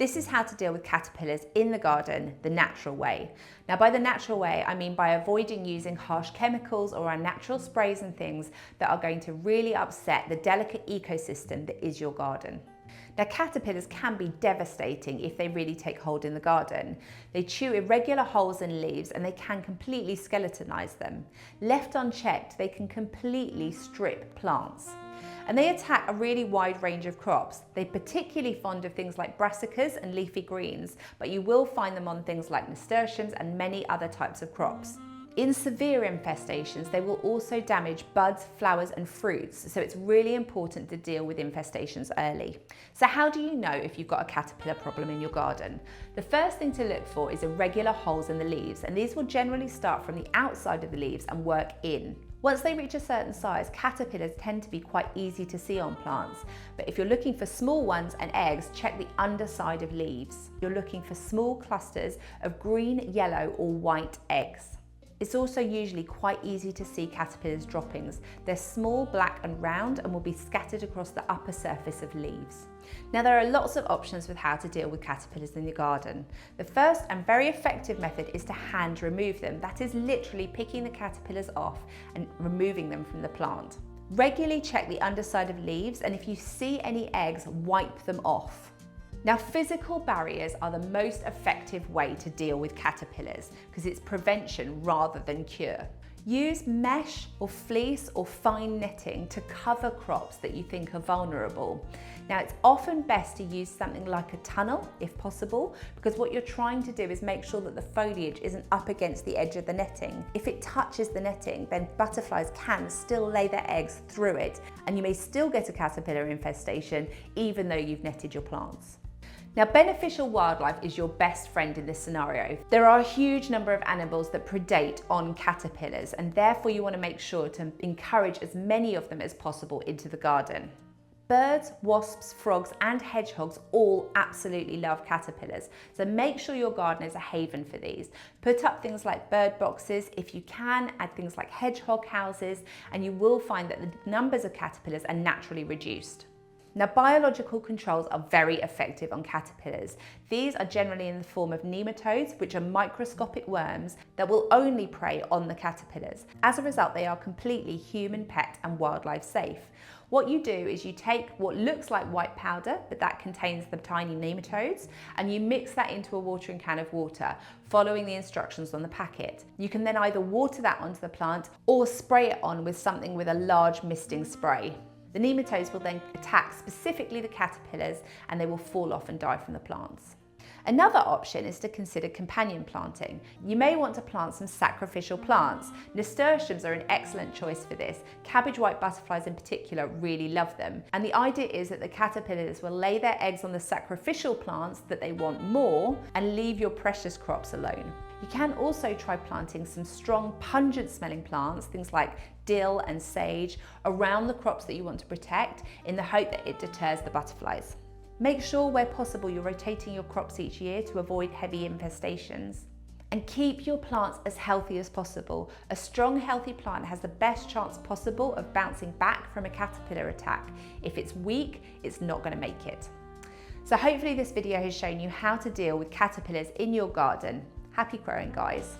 This is how to deal with caterpillars in the garden the natural way. Now, by the natural way, I mean by avoiding using harsh chemicals or unnatural sprays and things that are going to really upset the delicate ecosystem that is your garden. Now, caterpillars can be devastating if they really take hold in the garden. They chew irregular holes in leaves and they can completely skeletonize them. Left unchecked, they can completely strip plants. And they attack a really wide range of crops. They're particularly fond of things like brassicas and leafy greens, but you will find them on things like nasturtiums and many other types of crops. In severe infestations, they will also damage buds, flowers and fruits, so it's really important to deal with infestations early. So how do you know if you've got a caterpillar problem in your garden? The first thing to look for is irregular holes in the leaves, and these will generally start from the outside of the leaves and work in. Once they reach a certain size, caterpillars tend to be quite easy to see on plants. But if you're looking for small ones and eggs, check the underside of leaves. You're looking for small clusters of green, yellow or white eggs. It's also usually quite easy to see caterpillars' droppings. They're small, black and round and will be scattered across the upper surface of leaves. Now, there are lots of options with how to deal with caterpillars in your garden. The first and very effective method is to hand remove them. That is literally picking the caterpillars off and removing them from the plant. Regularly check the underside of leaves, and if you see any eggs, wipe them off. Now, physical barriers are the most effective way to deal with caterpillars because it's prevention rather than cure. Use mesh or fleece or fine netting to cover crops that you think are vulnerable. Now, it's often best to use something like a tunnel if possible, because what you're trying to do is make sure that the foliage isn't up against the edge of the netting. If it touches the netting, then butterflies can still lay their eggs through it, and you may still get a caterpillar infestation even though you've netted your plants. Now, beneficial wildlife is your best friend in this scenario. There are a huge number of animals that predate on caterpillars, and therefore you want to make sure to encourage as many of them as possible into the garden. Birds, wasps, frogs and hedgehogs all absolutely love caterpillars, so make sure your garden is a haven for these. Put up things like bird boxes if you can, add things like hedgehog houses, and you will find that the numbers of caterpillars are naturally reduced. Now, biological controls are very effective on caterpillars. These are generally in the form of nematodes, which are microscopic worms that will only prey on the caterpillars. As a result, they are completely human, pet and wildlife safe. What you do is you take what looks like white powder, but that contains the tiny nematodes, and you mix that into a watering can of water, following the instructions on the packet. You can then either water that onto the plant or spray it on with something with a large misting spray. The nematodes will then attack specifically the caterpillars and they will fall off and die from the plants. Another option is to consider companion planting. You may want to plant some sacrificial plants. Nasturtiums are an excellent choice for this. Cabbage white butterflies in particular really love them. And the idea is that the caterpillars will lay their eggs on the sacrificial plants that they want more and leave your precious crops alone. You can also try planting some strong, pungent smelling plants, things like dill and sage, around the crops that you want to protect in the hope that it deters the butterflies. Make sure where possible you're rotating your crops each year to avoid heavy infestations. And keep your plants as healthy as possible. A strong, healthy plant has the best chance possible of bouncing back from a caterpillar attack. If it's weak, it's not going to make it. So hopefully this video has shown you how to deal with caterpillars in your garden. Happy growing, guys.